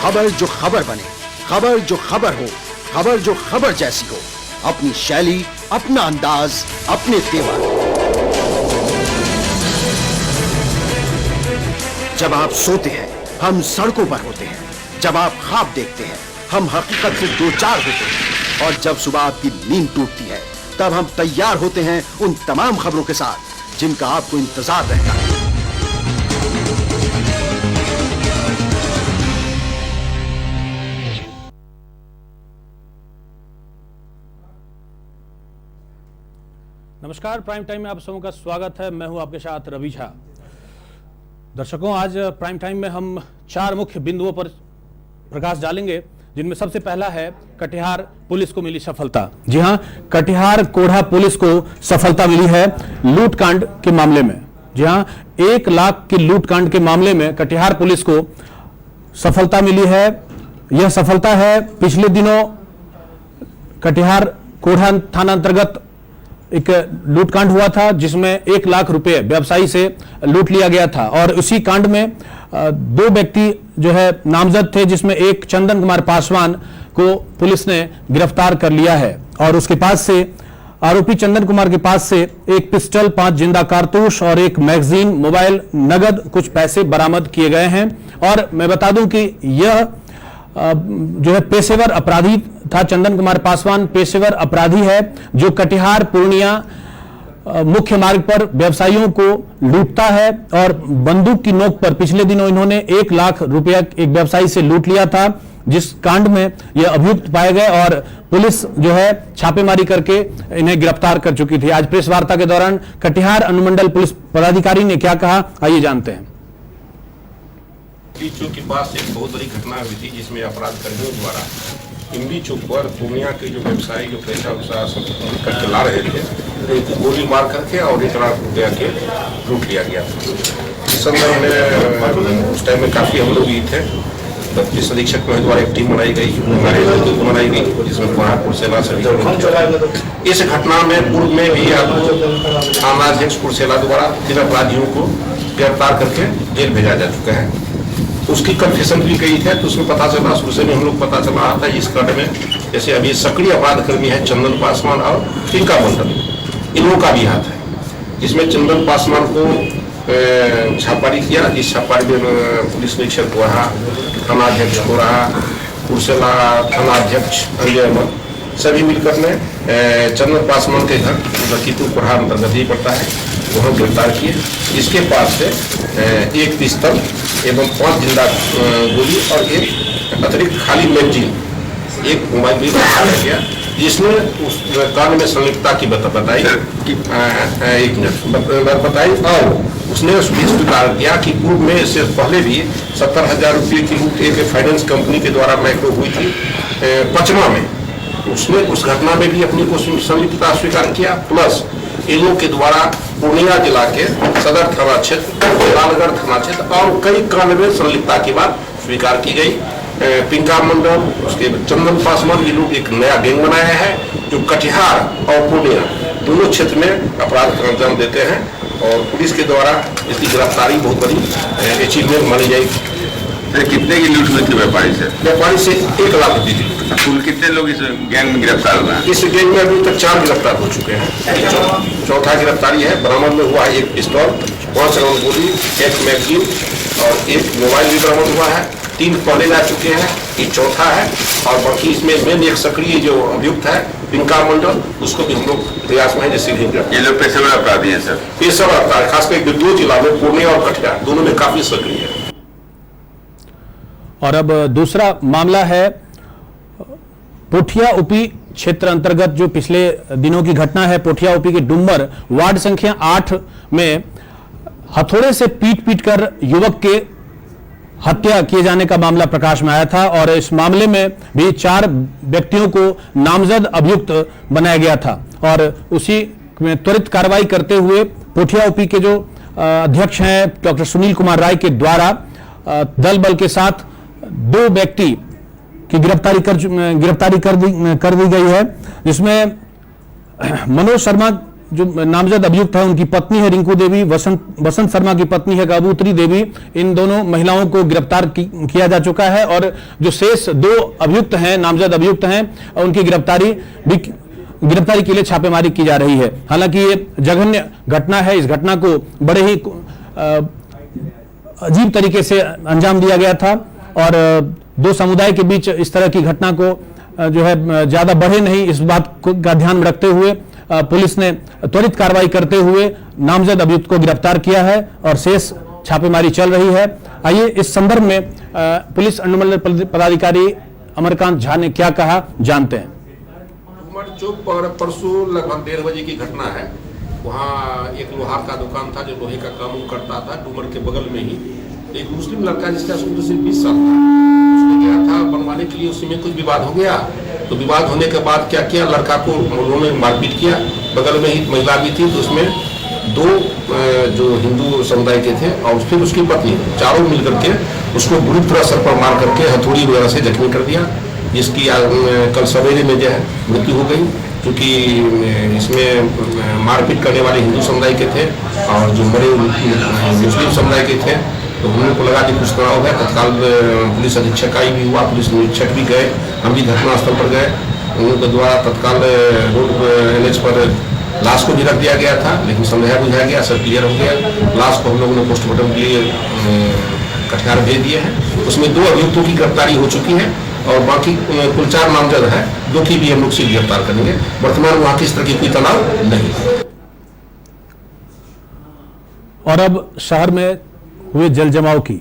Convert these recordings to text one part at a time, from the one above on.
खबर जो खबर बने, खबर जो खबर हो, खबर जो खबर जैसी हो, अपनी शैली, अपना अंदाज, अपने तेवर। जब आप सोते हैं हम सड़कों पर होते हैं, जब आप ख्वाब देखते हैं हम हकीकत से दो चार होते हैं, और जब सुबह आपकी नींद टूटती है तब हम तैयार होते हैं उन तमाम खबरों के साथ जिनका आपको इंतजार रहता है। नमस्कार, प्राइम टाइम में आप सबों का स्वागत है। मैं हूं आपके साथ रवि झा। दर्शकों, आज प्राइम टाइम में हम 4 मुख्य बिंदुओं पर प्रकाश डालेंगे, जिनमें सबसे पहला है कटिहार पुलिस को मिली सफलता। जी हां, कटिहार कोढ़ा पुलिस को सफलता मिली है लूटकांड के मामले में। जी हां, 1 लाख की लूटकांड के मामले में कटिहार पुलिस को सफलता मिली है। यह सफलता है पिछले दिनों कटिहार कोढ़ा थाना अंतर्गत एक लूटकांड हुआ था, जिसमें 1 लाख रुपए व्यवसायी से लूट लिया गया था, और उसी कांड में 2 व्यक्ति जो है नामजद थे, जिसमें एक चंदन कुमार पासवान को पुलिस ने गिरफ्तार कर लिया है। और उसके पास से आरोपी चंदन कुमार के पास से एक पिस्टल, 5 जिंदा कारतूस और एक मैगजीन, मोबाइल, नगद कुछ पैसे बरामद किए गए हैं। और मैं बता दूं कि यह जो है पेशेवर अपराधी था। चंदन कुमार पासवान पेशेवर अपराधी है, जो कटिहार पूर्णिया मुख्य मार्ग पर व्यवसायियों को लूटता है, और बंदूक की नोक पर पिछले दिनों इन्होंने 1 लाख रुपया एक व्यवसायी से लूट लिया था, जिस कांड में यह अभियुक्त पाए गए और पुलिस जो है छापेमारी करके इन्हें गिरफ्तार कर चुकी थी। आज प्रेस वार्ता के दौरान कटिहार अनुमंडल पुलिस पदाधिकारी ने क्या कहा, आइए जानते हैं। इमली चौक के पास एक बहुत बड़ी घटना हुई थी, जिसमें अपराध कर्मियों द्वारा इमली चौक पर पूर्णिया के जो व्यवसायी जो पैसा करके ला रहे थे, उनको गोली मार करके और 1 लाख रुपया के लूट लिया गया। इस संदर्भ में उस टाइम में काफ़ी हम लोग भी थे। 32 अधीक्षक महोदय द्वारा एक टीम बनाई गई, हमारे नेतृत्व बनाई गई, जिसमें कोल्हापुर सेना से इस घटना में पूर्व में भी थानाध्यक्ष पुरसेला द्वारा 3 अपराधियों को गिरफ्तार करके जेल भेजा जा चुका है। उसकी कन्फेशन भी गई है, तो उसमें पता चला, शुरू से हम लोग पता चल रहा था इस कांड में, जैसे अभी सक्रिय अपराध कर्मी है चंदन पासवान और पिंका मंडल, इन लोगों का भी हाथ है, जिसमें चंदन पासवान को छापामारी किया। इस छापामारी में पुलिस निरीक्षक को रहा, थानाध्यक्ष को रहा, पुरसेला थानाध्यक्ष अंजय अमर, सभी मिलकर ने चंदन पासवान के घर लखीपुर कोढ़ा अंतर्गत ही पड़ता है, वहाँ गिरफ्तार किए। इसके पास से एक पिस्तल एवं 5 जिंदा गोली और एक अतिरिक्त खाली मैगजीन, एक मोबाइल भी पकड़ा गया, जिसने उस कांड में संलिप्तता की बताई और उसने स्वीकार किया कि पूर्व में इससे पहले भी 70,000 रुपये की लूट एक फाइनेंस कंपनी के द्वारा मैक्रो हुई थी पचमा में। उसने उस घटना में भी अपनी को संलिप्तता स्वीकार किया, प्लस इन लोगों के द्वारा पूर्णिया जिला के सदर थाना क्षेत्र, लालगढ़ थाना क्षेत्र और कई कांड में संलिप्तता की बात स्वीकार की गई। पिंका मंडल, उसके चंदन पासवान, ये लोग एक नया गैंग बनाया है, जो कटिहार और पूर्णिया दोनों क्षेत्र में अपराध को अंजाम देते हैं, और पुलिस के द्वारा इसकी गिरफ्तारी बहुत बड़ी अचीवमेंट मानी जाएगी। कितने की लूट हुई थी व्यापारी से? व्यापारी से 1 लाख रुपये की लूट। कुल कितने लोग इस गैंग में गिरफ्तार हुए हैं? इस गैंग में अभी तक 4 गिरफ्तार हो चुके हैं। चौथा गिरफ्तारी है। बरामद में हुआ है एक पिस्तौल, 5 राउंड गोली, एक मैगजीन और एक मोबाइल भी बरामद हुआ है। 3 पहले जा चुके हैं, ये चौथा है, और बाकी इसमें मेन एक सक्रिय जो अभियुक्त है पिंका मंडल, उसको भी हम लोग प्रयास में है जैसे ये लोग पेशेवर अपराधी हैं सर? पेशेवर अपराधी, खासकर 2 जिला में पूर्णिया और कटिहार दोनों में काफी सक्रिय है। और अब दूसरा मामला है पोठिया उपी क्षेत्र अंतर्गत, जो पिछले दिनों की घटना है। पोठिया उपी के डुम्बर वार्ड संख्या 8 में हथौड़े से पीट कर युवक के हत्या किए जाने का मामला प्रकाश में आया था, और इस मामले में भी 4 व्यक्तियों को नामजद अभियुक्त बनाया गया था। और उसी में त्वरित कार्रवाई करते हुए पोठिया उपी के जो अध्यक्ष हैं डॉक्टर सुनील कुमार राय के द्वारा दल बल के साथ 2 व्यक्ति की गिरफ्तारी कर दी गई है, जिसमें मनोज शर्मा जो नामजद अभियुक्त है उनकी पत्नी है रिंकू देवी, वसंत शर्मा की पत्नी है कबूतरी देवी, इन दोनों महिलाओं को गिरफ्तार किया जा चुका है और जो शेष 2 अभियुक्त हैं, नामजद अभियुक्त हैं, उनकी गिरफ्तारी के लिए छापेमारी की जा रही है। हालांकि ये जघन्य घटना है, इस घटना को बड़े ही अजीब तरीके से अंजाम दिया गया था और 2 समुदाय के बीच इस तरह की घटना को जो है ज्यादा बढ़े नहीं, इस बात का ध्यान में रखते हुए पुलिस ने त्वरित कार्रवाई करते हुए नामजद अभियुक्त को गिरफ्तार किया है और शेष छापेमारी चल रही है। आइए इस संदर्भ में पुलिस अनुमंडल पदाधिकारी अमरकांत झा ने क्या कहा जानते हैं। डूमर चौक पर परसों लगभग 1:30 बजे की घटना है। वहाँ एक लोहार का दुकान था जो लोहे का काम करता था। डूमर के बगल में ही एक मुस्लिम लड़का जिसका उम्र सिर्फ 20 साल था, उसने गया था बनवाने के लिए, उसी में कुछ विवाद हो गया। तो विवाद होने के बाद क्या किया, लड़का को उन्होंने मारपीट किया। बगल में ही महिला भी थी, तो उसमें 2 जो हिंदू समुदाय के थे और फिर उसकी पत्नी, चारों मिलकर के उसको बुरी तरह सर पर मार करके हथौड़ी वगैरह से जख्मी कर दिया, जिसकी कल सवेरे में जो है मृत्यु हो गई। क्योंकि इसमें मारपीट करने वाले हिंदू समुदाय के थे और जो मरे मुस्लिम समुदाय के थे। तो हम लोग को लगा कि कुछ तनाव है। तत्काल पुलिस अधीक्षक आई भी हुआ, पुलिस निरीक्षक भी गए, हम भी घटनास्थल पर गए। उन लोगों के द्वारा तत्काल रोड NH पर लाश को भी रख दिया गया था, लेकिन संदेह बुझाया गया, सब क्लियर हो गया। लाश को हम लोगों ने पोस्टमार्टम के लिए कटिहार भेज दिए हैं। उसमें 2 अभियुक्तों की गिरफ्तारी हो चुकी है और बाकी कुल 4 नामजद है, जो कि भी हम लोग शीघ्र गिरफ्तार करेंगे। वर्तमान वहाँ किस तरह की कोई तनाव नहीं। और अब शहर में हुए जल जमाव की,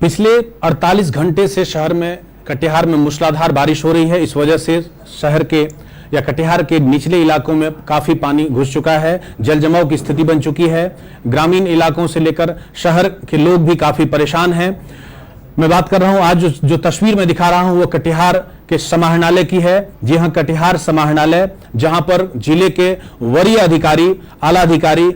पिछले 48 घंटे से शहर में कटिहार में मूसलाधार बारिश हो रही है। इस वजह से शहर के या कटिहार के निचले इलाकों में काफी पानी घुस चुका है, जल जमाव की स्थिति बन चुकी है। ग्रामीण इलाकों से लेकर शहर के लोग भी काफी परेशान हैं। मैं बात कर रहा हूं आज जो तस्वीर मैं दिखा रहा हूं वो कटिहार के समाहरणालय की है। जी हां, कटिहार समाहरणालय, जहां पर जिले के वरीय अधिकारी, आला अधिकारी,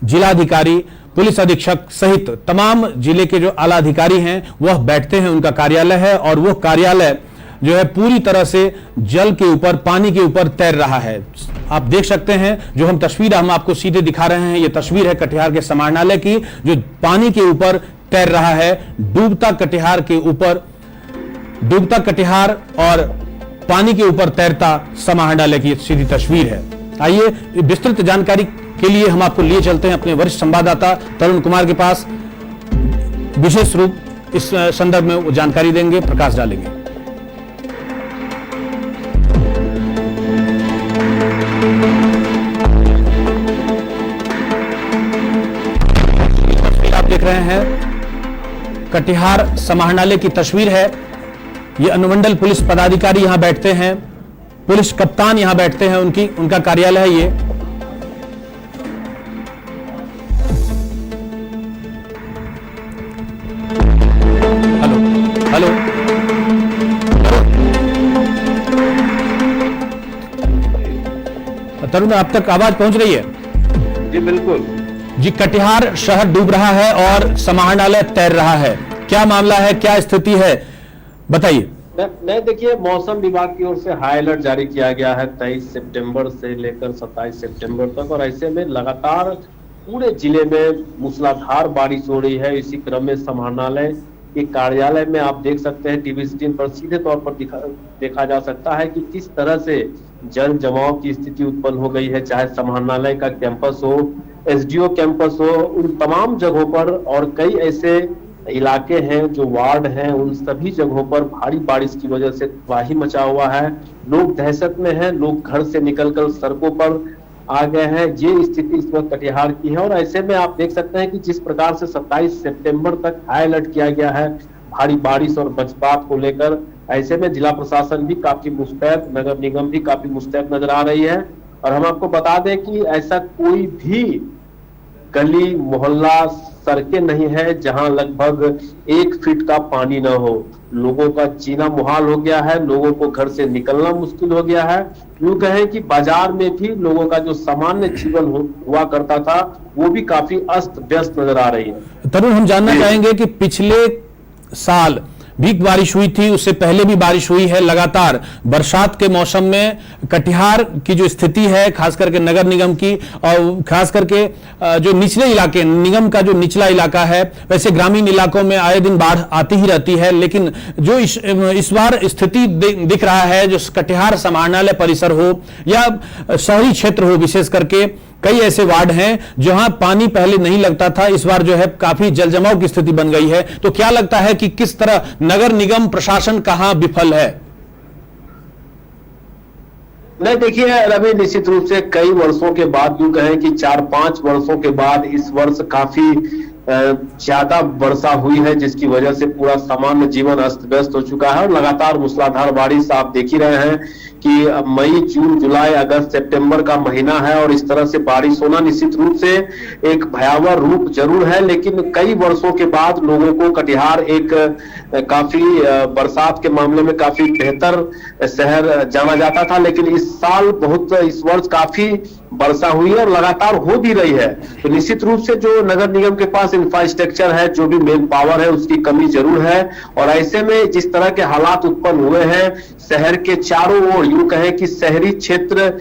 जिलाधिकारी, पुलिस अधीक्षक सहित तमाम जिले के जो आला अधिकारी हैं वह बैठते हैं, उनका कार्यालय है और वह कार्यालय जो है पूरी तरह से जल के ऊपर, पानी के ऊपर तैर रहा है। आप देख सकते हैं, जो हम तस्वीर हम आपको सीधे दिखा रहे हैं, ये तस्वीर है कटिहार के समाहरणालय की, जो पानी के ऊपर तैर रहा है। डूबता कटिहार के ऊपर, डूबता कटिहार और पानी के ऊपर तैरता समाहरणालय की सीधी तस्वीर है। आइए विस्तृत जानकारी के लिए हम आपको लिए चलते हैं अपने वरिष्ठ संवाददाता तरुण कुमार के पास। विशेष रूप इस संदर्भ में वो जानकारी देंगे, प्रकाश डालेंगे। आप देख रहे हैं कटिहार समाहरणालय की तस्वीर है। ये अनुमंडल पुलिस पदाधिकारी यहां बैठते हैं, पुलिस कप्तान यहां बैठते हैं, उनका कार्यालय है ये। हेलो, तरुण, आप तक आवाज पहुंच रही है? जी बिल्कुल जी। कटिहार शहर डूब रहा है और समाहरणालय तैर रहा है, क्या मामला है, क्या स्थिति है, बताइए। नहीं, देखिए, मौसम विभाग की ओर से हाई अलर्ट जारी किया गया है 23 सितंबर से लेकर 27 सितंबर तक, और ऐसे में लगातार पूरे जिले में मूसलाधार बारिश हो रही है। इसी क्रम में समाहरणालय के कार्यालय में आप देख सकते हैं, टीवी स्क्रीन पर सीधे तौर पर देखा जा सकता है कि किस तरह से जल जमाव की स्थिति उत्पन्न हो गई है। चाहे समाहरणालय का कैंपस हो, SDO कैंपस हो, उन तमाम जगहों पर, और कई ऐसे इलाके हैं जो वार्ड हैं, उन सभी जगहों पर भारी बारिश की वजह से तबाही मचा हुआ है। लोग दहशत में हैं, लोग घर से निकलकर सड़कों पर आ गए हैं। ये स्थिति इस वक्त कटिहार की है और ऐसे में आप देख सकते हैं कि जिस प्रकार से 27 सितंबर तक हाई अलर्ट किया गया है भारी बारिश और वज्रपात को लेकर, ऐसे में जिला प्रशासन भी काफी मुस्तैद, नगर निगम भी काफी मुस्तैद नजर आ रही है। और हम आपको बता दें कि ऐसा कोई भी गली मोहल्ला, सड़कें नहीं है जहां लगभग 1 फीट का पानी ना हो। लोगों का जीना मुहाल हो गया है, लोगों को घर से निकलना मुश्किल हो गया है। यूं कहें कि बाजार में भी लोगों का जो सामान्य जीवन हुआ करता था वो भी काफी अस्त व्यस्त नजर आ रही है। तरुण, हम जानना चाहेंगे कि पिछले साल भी बारिश हुई थी, उससे पहले भी बारिश हुई है। लगातार बरसात के मौसम में कटिहार की जो स्थिति है, खास करके नगर निगम की, और खास करके जो निचले इलाके, निगम का जो निचला इलाका है, वैसे ग्रामीण इलाकों में आए दिन बाढ़ आती ही रहती है, लेकिन जो इस बार स्थिति दिख रहा है, जो कटिहार समाहरणालय परिसर हो या शहरी क्षेत्र हो, विशेष करके कई ऐसे वार्ड हैं जहां पानी पहले नहीं लगता था, इस बार जो है काफी जल जमाव की स्थिति बन गई है। तो क्या लगता है कि किस तरह नगर निगम प्रशासन कहां विफल है? नहीं, देखिए रवि, निश्चित रूप से कई वर्षों के बाद, यूं कहें कि 4-5 वर्षों के बाद इस वर्ष काफी ज्यादा वर्षा हुई है, जिसकी वजह से पूरा सामान्य जीवन अस्त व्यस्त हो चुका है। और लगातार मूसलाधार बारिश आप देख ही रहे हैं कि मई, जून, जुलाई, अगस्त, सितंबर का महीना है और इस तरह से बारिश होना निश्चित रूप से एक भयावह रूप जरूर है। लेकिन कई वर्षों के बाद लोगों को कटिहार एक काफी बरसात के मामले में काफी बेहतर शहर जाना जाता था, लेकिन इस वर्ष काफी वर्षा हुई है और लगातार हो भी रही है। तो निश्चित रूप से जो नगर निगम के पास इंफ्रास्ट्रक्चर है, जो भी मेन पावर है, उसकी कमी जरूर है। और ऐसे में जिस तरह के हालात उत्पन्न हुए हैं, शहर के चारों ओर, यूं कहें कि शहरी क्षेत्र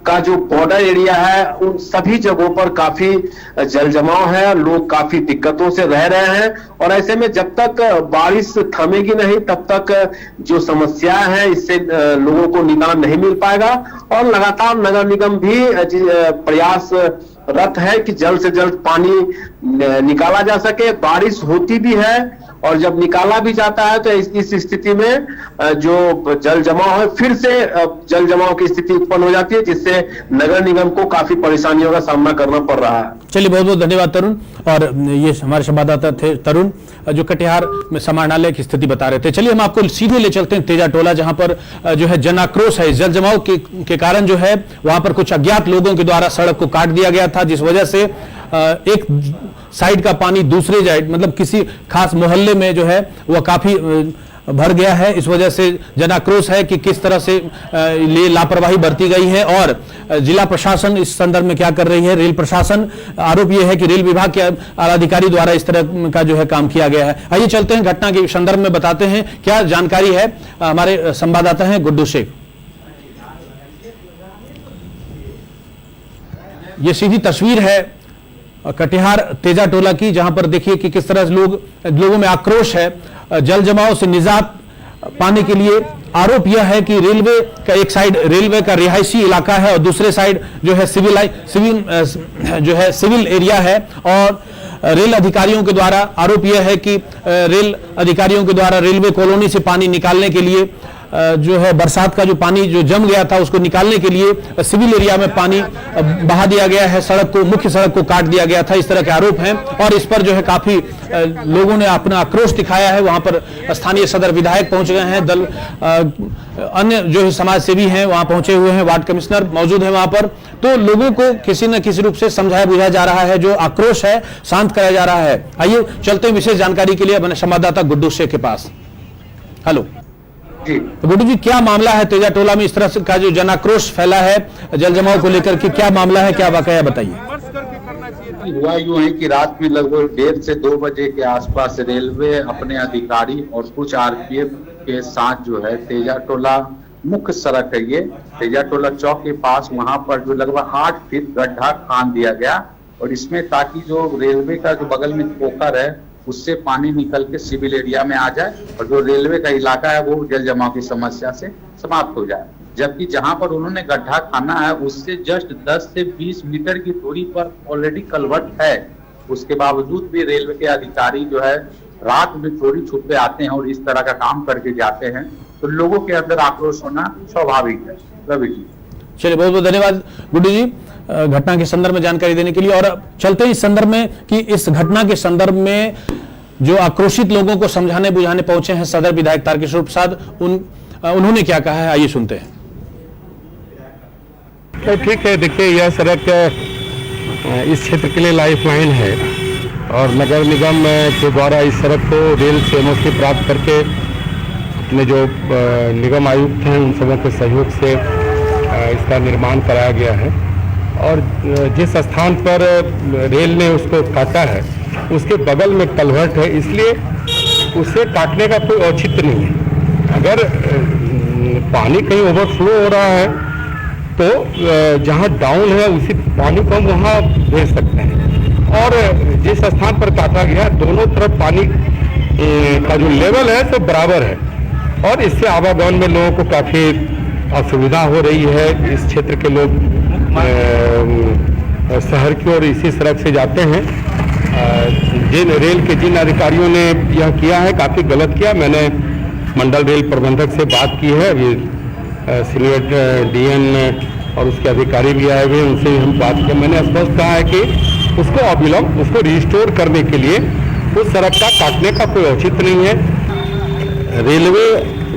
का जो बॉर्डर एरिया है, उन सभी जगहों पर काफी जल जमाव है, लोग काफी दिक्कतों से रह रहे हैं। और ऐसे में जब तक बारिश थमेगी नहीं, तब तक जो समस्या है, इससे लोगों को निदान नहीं मिल पाएगा। और लगातार नगर निगम भी प्रयासरत है कि जल्द से जल्द पानी निकाला जा सके। बारिश होती भी है और जब निकाला भी जाता है तो इस स्थिति में जो जल जमाव है, फिर से जल जमाव की स्थिति उत्पन्न हो जाती है, जिससे नगर निगम को काफी परेशानियों का सामना करना पड़ रहा है। चलिए, बहुत बहुत धन्यवाद तरुण। और ये हमारे संवाददाता थे तरुण, जो कटिहार में समाहरणालय की स्थिति बता रहे थे। चलिए हम आपको सीधे ले चलते हैं तेजा टोला, जहां पर जो है जन आक्रोश है। जल जमाव के कारण जो है वहां पर कुछ अज्ञात लोगों के द्वारा सड़क को काट दिया गया था, जिस वजह से एक साइड का पानी दूसरे साइड, मतलब किसी खास मोहल्ले में जो है वह काफी भर गया है। इस वजह से जन आक्रोश है कि किस तरह से लापरवाही बरती गई है और जिला प्रशासन इस संदर्भ में क्या कर रही है। रेल प्रशासन, आरोप यह है कि रेल विभाग के अधिकारी द्वारा इस तरह का जो है काम किया गया है। आइए चलते हैं घटना के संदर्भ में, बताते हैं क्या जानकारी है। हमारे संवाददाता हैं गुड्डू शेख। ये सीधी तस्वीर है कटिहार तेजा टोला की, जहां पर देखिए कि किस तरह लोगों में आक्रोश है। जल जमाव से निजात पाने के लिए आरोप यह है कि रेलवे का एक साइड रेलवे का रिहायशी इलाका है और दूसरे साइड जो है सिविल एरिया है। और रेल अधिकारियों के द्वारा आरोप यह है कि रेल अधिकारियों के द्वारा रेलवे कॉलोनी से पानी निकालने के लिए जो है बरसात का जो पानी जो जम गया था उसको निकालने के लिए सिविल एरिया में पानी बहा दिया गया है, मुख्य सड़क को काट दिया गया था। इस तरह के आरोप हैं और इस पर जो है काफी लोगों ने अपना आक्रोश दिखाया है। वहां पर स्थानीय सदर विधायक पहुंच गए हैं, अन्य जो समाज सेवी हैं वहां पहुंचे हुए हैं, वार्ड कमिश्नर मौजूद है वहां पर। तो लोगों को किसी न किसी रूप से समझाया बुझाया जा रहा है, जो आक्रोश है शांत कराया जा रहा है। आइए चलते हैं विशेष जानकारी के लिए अपने संवाददाता गुड्डू शेख के पास। हेलो तो गुड्डू जी, क्या मामला है तेजा टोला में? इस तरह से का जो जन आक्रोश फैला है जल जमाव को लेकर के, क्या मामला है, क्या वाकया बताइए। हुआ यूं है कि रात में लगभग 1:30 से 2 बजे के आसपास रेलवे अपने अधिकारी और कुछ आरपीएफ के साथ जो है तेजा टोला मुख्य सड़क है, ये तेजा टोला चौक के पास, वहां पर जो लगभग 8 फीट गड्ढा खान दिया गया और इसमें ताकि जो रेलवे का जो बगल में पोखर है उससे पानी निकल के सिविल एरिया में आ जाए और जो रेलवे का इलाका है वो जल जमाव की समस्या से समाप्त हो जाए। जबकि जहां पर उन्होंने गड्ढा खाना है उससे जस्ट 10 से 20 मीटर की दूरी पर ऑलरेडी कलवर्ट है। उसके बावजूद भी रेलवे के अधिकारी जो है रात में चोरी छुपे आते हैं और इस तरह का काम करके जाते हैं, तो लोगों के अंदर आक्रोश होना स्वाभाविक है। रवि जी, चलिए बहुत बहुत धन्यवाद गुड्डू जी घटना के संदर्भ में जानकारी देने के लिए। और चलते हैं इस संदर्भ में कि इस घटना के संदर्भ में जो आक्रोशित लोगों को समझाने बुझाने पहुंचे हैं सदर विधायक तारकिशोर प्रसाद, उन्होंने क्या कहा है, आइए सुनते हैं। तो ठीक है, देखिए यह सड़क इस क्षेत्र के लिए लाइफलाइन है और नगर निगम के द्वारा इस सड़क को रेल से एनओसी प्राप्त करके अपने जो निगम आयुक्त हैं उन सबों के सहयोग से इसका निर्माण कराया गया है। और जिस स्थान पर रेल ने उसको काटा है उसके बगल में कलवर्ट है, इसलिए उसे काटने का कोई औचित्य नहीं है। अगर पानी कहीं ओवरफ्लो हो रहा है तो जहाँ डाउन है उसी पानी को हम वहाँ भेज सकते हैं। और जिस स्थान पर काटा गया दोनों तरफ पानी का जो लेवल है तो बराबर है, और इससे आवागमन में लोगों को काफ़ी असुविधा हो रही है। इस क्षेत्र के लोग शहर की ओर इसी सड़क से जाते हैं। जिन रेल के जिन अधिकारियों ने यह किया है काफ़ी गलत किया। मैंने मंडल रेल प्रबंधक से बात की है, अभी सीनियर डीएन और उसके अधिकारी भी आए हुए, उनसे हम बात की। मैंने स्पष्ट कहा है कि उसको अविलंब उसको रिस्टोर करने के लिए उस सड़क का काटने का कोई औचित्य नहीं है। रेलवे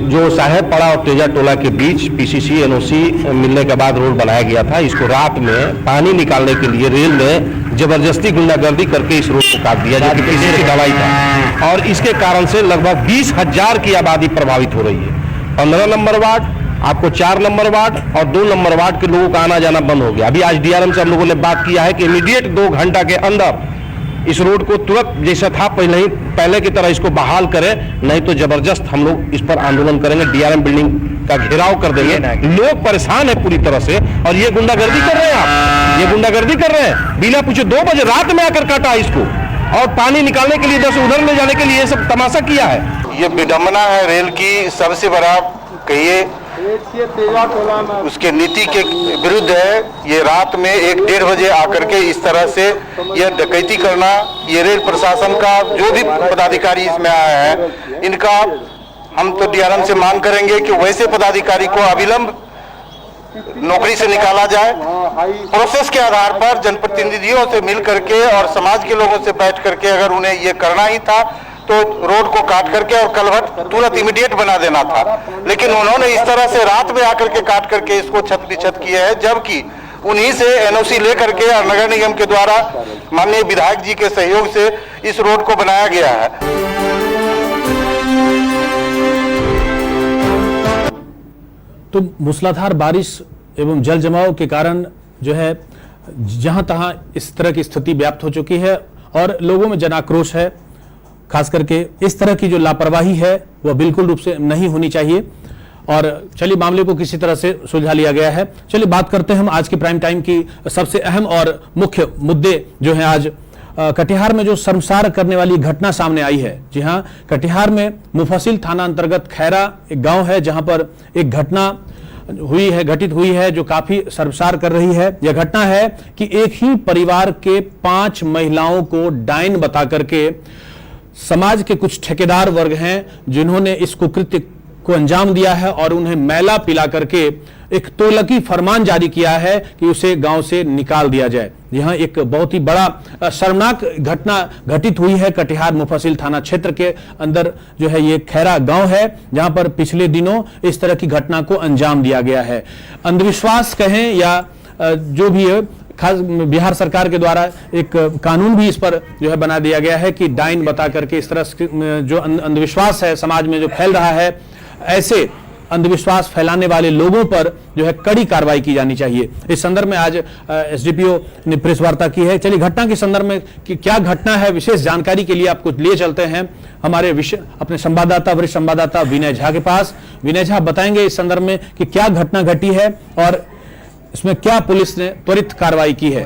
जो साहेबपाड़ा और तेजा टोला के बीच पीसीसी एनओसी मिलने के बाद रोड बनाया गया था, इसको रात में पानी निकालने के लिए रेल ने जबरदस्ती गुंडागर्दी करके इस रोड को काट दिया, जो कि किसी की दवाई था। और इसके कारण से लगभग 20,000 की आबादी प्रभावित हो रही है। 15 नंबर वार्ड, आपको 4 नंबर वार्ड और 2 नंबर वार्ड के लोगों का आना जाना बंद हो गया। अभी आज डीआरएम से हम लोगों ने बात किया है कि इमीडिएट 2 घंटा के अंदर इस रोड को तुरंत जैसा था पहले की तरह इसको बहाल करें, नहीं तो जबरदस्त हम लोग इस पर आंदोलन करेंगे। डीआरएम बिल्डिंग का घेराव कर देंगे। लोग परेशान है पूरी तरह से, और ये गुंडागर्दी कर रहे हैं आप, ये गुंडागर्दी कर रहे हैं। बिना पूछे 2 बजे रात में आकर काटा इसको, और पानी निकालने के लिए 10 उधर ले जाने के लिए ये सब तमाशा किया है। ये विडंबना है रेल की, सबसे बड़ा कहिए उसके नीति के विरुद्ध है। ये रात में 1-1:30 बजे आकर के इस तरह से यह डकैती करना, ये रेल प्रशासन का जो भी पदाधिकारी इसमें आया है, इनका हम तो डीआरएम से मांग करेंगे कि वैसे पदाधिकारी को अविलंब नौकरी से निकाला जाए। प्रोसेस के आधार पर जनप्रतिनिधियों से मिल करके और समाज के लोगों से बैठ करके अगर उन्हें ये करना ही था तो रोड को काट करके और कलवट तुरंत इमीडिएट बना देना था, लेकिन उन्होंने इस तरह से रात में आकर के काट करके इसको छत बिछत किया है, जबकि उन्हीं से एनओसी लेकर के और नगर निगम के द्वारा माननीय विधायक जी के सहयोग से इस रोड को बनाया गया है। तो मूसलाधार बारिश एवं जल जमाव के कारण जो है जहां तहां इस तरह की स्थिति व्याप्त हो चुकी है और लोगों में जन आक्रोश है। खास करके इस तरह की जो लापरवाही है वह बिल्कुल रूप से नहीं होनी चाहिए। और चलिए मामले को किसी तरह से सुलझा लिया गया है। चलिए बात करते हैं हम आज की प्राइम टाइम की सबसे अहम और मुख्य मुद्दे जो हैं। आज कटिहार में जो शर्मसार करने वाली घटना सामने आई है। जी हां, कटिहार में मुफस्सिल थाना अंतर्गत खैरा एक गांव है जहां पर एक घटना घटित हुई है जो काफी शर्मसार कर रही है। यह घटना है कि एक ही परिवार के 5 महिलाओं को डायन बता करके समाज के कुछ ठेकेदार वर्ग हैं जिन्होंने इस कुकृत्य को अंजाम दिया है और उन्हें मैला पिला करके एक तोलकी फरमान जारी किया है कि उसे गांव से निकाल दिया जाए। यहां एक बहुत ही बड़ा शर्मनाक घटना घटित हुई है कटिहार मुफस्सिल थाना क्षेत्र के अंदर जो है ये खैरा गांव है, जहां पर पिछले दिनों इस तरह की घटना को अंजाम दिया गया है। अंधविश्वास कहें या जो भी है, खास बिहार सरकार के द्वारा एक कानून भी इस पर जो है बना दिया गया है कि डायन बता करके इस तरह जो अंधविश्वास है समाज में जो फैल रहा है, ऐसे अंधविश्वास फैलाने वाले लोगों पर जो है कड़ी कार्रवाई की जानी चाहिए। इस संदर्भ में आज एसडीपीओ ने प्रेस वार्ता की है। चलिए घटना के संदर्भ में कि क्या घटना है, विशेष जानकारी के लिए आपको लिए चलते हैं हमारे अपने संवाददाता वरिष्ठ संवाददाता विनय झा के पास। विनय झा बताएंगे इस संदर्भ में कि क्या घटना घटी है और इसमें क्या पुलिस ने त्वरित कार्रवाई की है।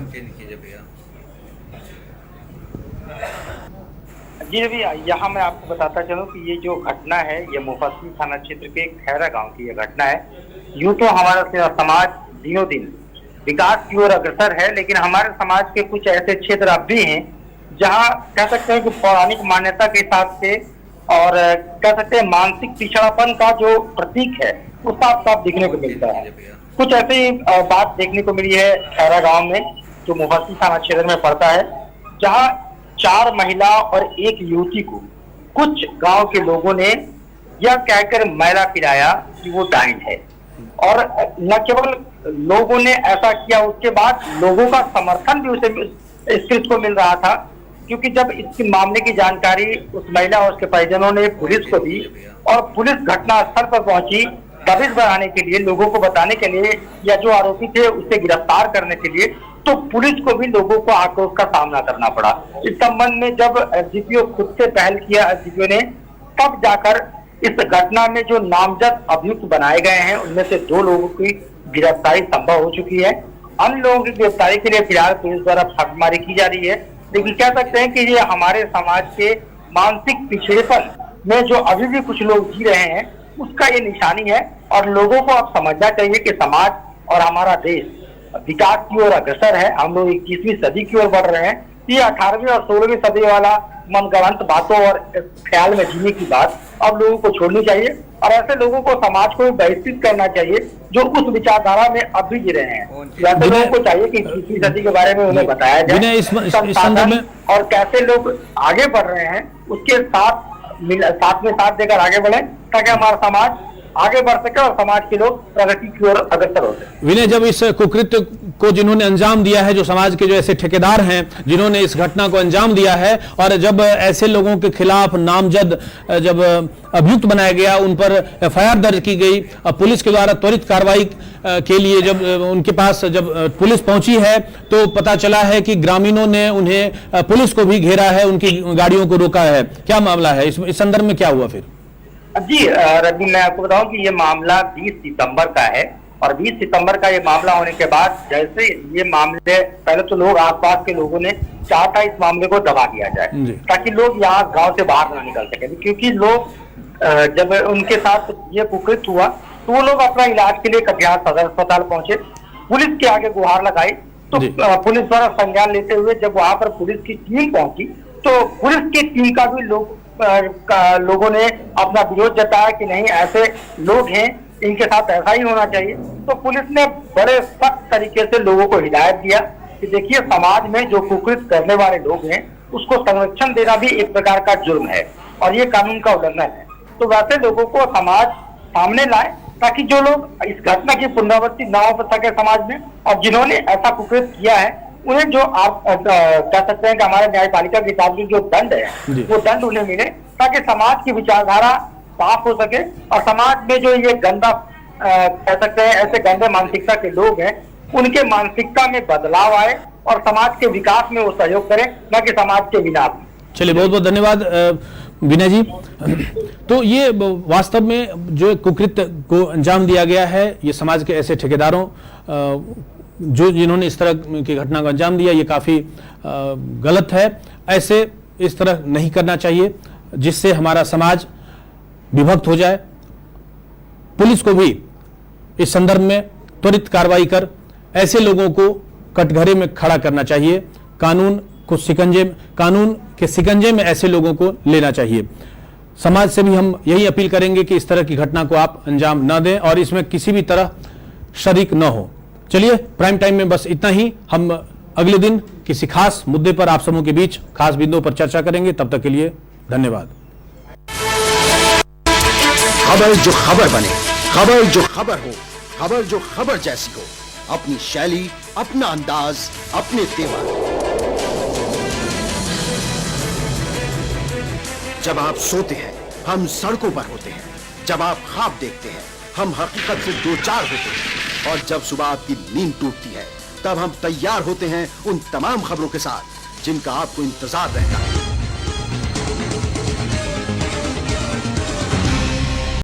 जी भैया, यहाँ मैं आपको बताता चलूँ कि ये जो घटना है ये मुफस्सिल थाना क्षेत्र के खैरा गांव की ये घटना है। यूं तो हमारा समाज दिनों दिन विकास की ओर अग्रसर है, लेकिन हमारे समाज के कुछ ऐसे क्षेत्र अब भी हैं जहाँ कह सकते हैं कि पौराणिक मान्यता के हिसाब से और कह सकते हैं मानसिक पिछड़ापन का जो प्रतीक है वो साफ साफ दिखने को मिलता है। कुछ ऐसी बात देखने को मिली है खैरा गांव में जो मुफस्सिल थाना क्षेत्र में पड़ता है, जहां 4 महिला और 1 युवती को कुछ गांव के लोगों ने यह कहकर मैला पिलाया कि वो डायन है। और न केवल लोगों ने ऐसा किया, उसके बाद लोगों का समर्थन भी उसे इस केस को मिल रहा था, क्योंकि जब इस मामले की जानकारी उस महिला और उसके परिजनों ने पुलिस को दी और पुलिस घटनास्थल पर पहुंची दबिश बढ़ाने के लिए, लोगों को बताने के लिए या जो आरोपी थे उसे गिरफ्तार करने के लिए, तो पुलिस को भी लोगों को आक्रोश का सामना करना पड़ा। इस संबंध में जब एसडीपीओ खुद से पहल किया, एसडीपीओ ने तब जाकर इस घटना में जो नामजद अभियुक्त बनाए गए हैं उनमें से 2 लोगों की गिरफ्तारी संभव हो चुकी है। अन्य लोगों की गिरफ्तारी के लिए फिलहाल पुलिस द्वारा छापेमारी की जा रही है। लेकिन कह सकते हैं कि ये हमारे समाज के मानसिक पिछड़ेपन में जो अभी भी कुछ लोग जी रहे हैं उसका ये निशानी है। और लोगों को अब समझना चाहिए कि समाज और हमारा देश विकास की ओर अग्रसर है। हम लोग 21वीं सदी की ओर बढ़ रहे हैं। ये 18वीं और 16वीं सदी वाला मनगढ़ंत बातों और ख्याल में जीने की बात अब लोगों को छोड़नी चाहिए और ऐसे लोगों को समाज को बहिष्कृत करना चाहिए जो उस विचारधारा में अब भी जी रहे हैं। ऐसे लोगों को चाहिए कि 21वीं सदी के बारे में उन्हें बताया जाए इस संदर्भ में और कैसे लोग आगे बढ़ रहे हैं उसके साथ में साथ देकर आगे बढ़े ताकि हमारा समाज आगे बढ़ सके और समाज के लोग प्रगति की ओर अग्रसर होते हैं। विनय, जब इस कुकृत्य को जिन्होंने अंजाम दिया है, जो समाज के जो ऐसे ठेकेदार हैं जिन्होंने इस घटना को अंजाम दिया है, और जब ऐसे लोगों के खिलाफ नामजद जब अभियुक्त बनाया गया, उन पर एफआईआर दर्ज की गई, पुलिस के द्वारा त्वरित कार्रवाई के लिए जब उनके पास जब पुलिस पहुंची है तो पता चला है कि ग्रामीणों ने उन्हें पुलिस को भी घेरा है, उनकी गाड़ियों को रोका है। क्या मामला है, इस संदर्भ में क्या हुआ फिर? जी रवि, मैं आपको बताऊं कि ये मामला 20 सितंबर का है और 20 सितंबर का ये मामला होने के बाद जैसे ये मामले पहले तो लोग आसपास के लोगों ने चाहा था इस मामले को दबा दिया जाए ताकि लोग यहाँ गांव से बाहर ना निकल सके, क्योंकि लोग जब उनके साथ ये कुकृत्य हुआ तो वो लोग अपना इलाज के लिए कटिहार सदर अस्पताल पहुंचे, पुलिस के आगे गुहार लगाई तो पुलिस द्वारा संज्ञान लेते हुए जब वहां पर पुलिस की टीम पहुंची तो पुलिस की टीम का भी लोगों ने अपना विरोध जताया कि नहीं, ऐसे लोग हैं, इनके साथ ऐसा ही होना चाहिए। तो पुलिस ने बड़े सख्त तरीके से लोगों को हिदायत दिया कि देखिए समाज में जो कुकृत्य करने वाले लोग हैं उसको संरक्षण देना भी एक प्रकार का जुर्म है और ये कानून का उल्लंघन है। तो वैसे लोगों को समाज सामने लाए ताकि जो लोग इस घटना की पुनरावृत्ति न हो सके समाज में और जिन्होंने ऐसा कुकृत्य किया है उन्हें जो आप कह सकते हैं कि हमारे न्यायपालिका की हिसाब से जो दंड है वो दंड उन्हें मिले ताकि समाज की विचारधारा साफ हो सके और समाज में जो ये गंदा कह सकते हैं ऐसे गंदे मानसिकता के लोग हैं उनके मानसिकता में बदलाव आए और समाज के विकास में वो सहयोग करें, न कि समाज के विनाश। चलिए, बहुत बहुत धन्यवाद विनय जी। तो ये वास्तव में जो कुकृत्य को अंजाम दिया गया है, ये समाज के ऐसे ठेकेदारों जिन्होंने इस तरह की घटना को अंजाम दिया, ये काफी गलत है। ऐसे इस तरह नहीं करना चाहिए जिससे हमारा समाज विभक्त हो जाए। पुलिस को भी इस संदर्भ में त्वरित कार्रवाई कर ऐसे लोगों को कटघरे में खड़ा करना चाहिए। कानून के शिकंजे में ऐसे लोगों को लेना चाहिए। समाज से भी हम यही अपील करेंगे कि इस तरह की घटना को आप अंजाम न दें और इसमें किसी भी तरह शरीक न हो। चलिए, प्राइम टाइम में बस इतना ही। हम अगले दिन किसी खास मुद्दे पर आप समूह के बीच खास बिंदुओं पर चर्चा करेंगे। तब तक के लिए धन्यवाद। खबर जो खबर बने, खबर जो खबर हो, खबर जो खबर जैसी हो, अपनी शैली, अपना अंदाज, अपने तेवर। जब आप सोते हैं हम सड़कों पर होते हैं, जब आप ख्वाब देखते हैं हम हकीकत से दो चार होते हैं और जब सुबह आपकी नींद टूटती है तब हम तैयार होते हैं उन तमाम खबरों के साथ जिनका आपको इंतजार रहता है।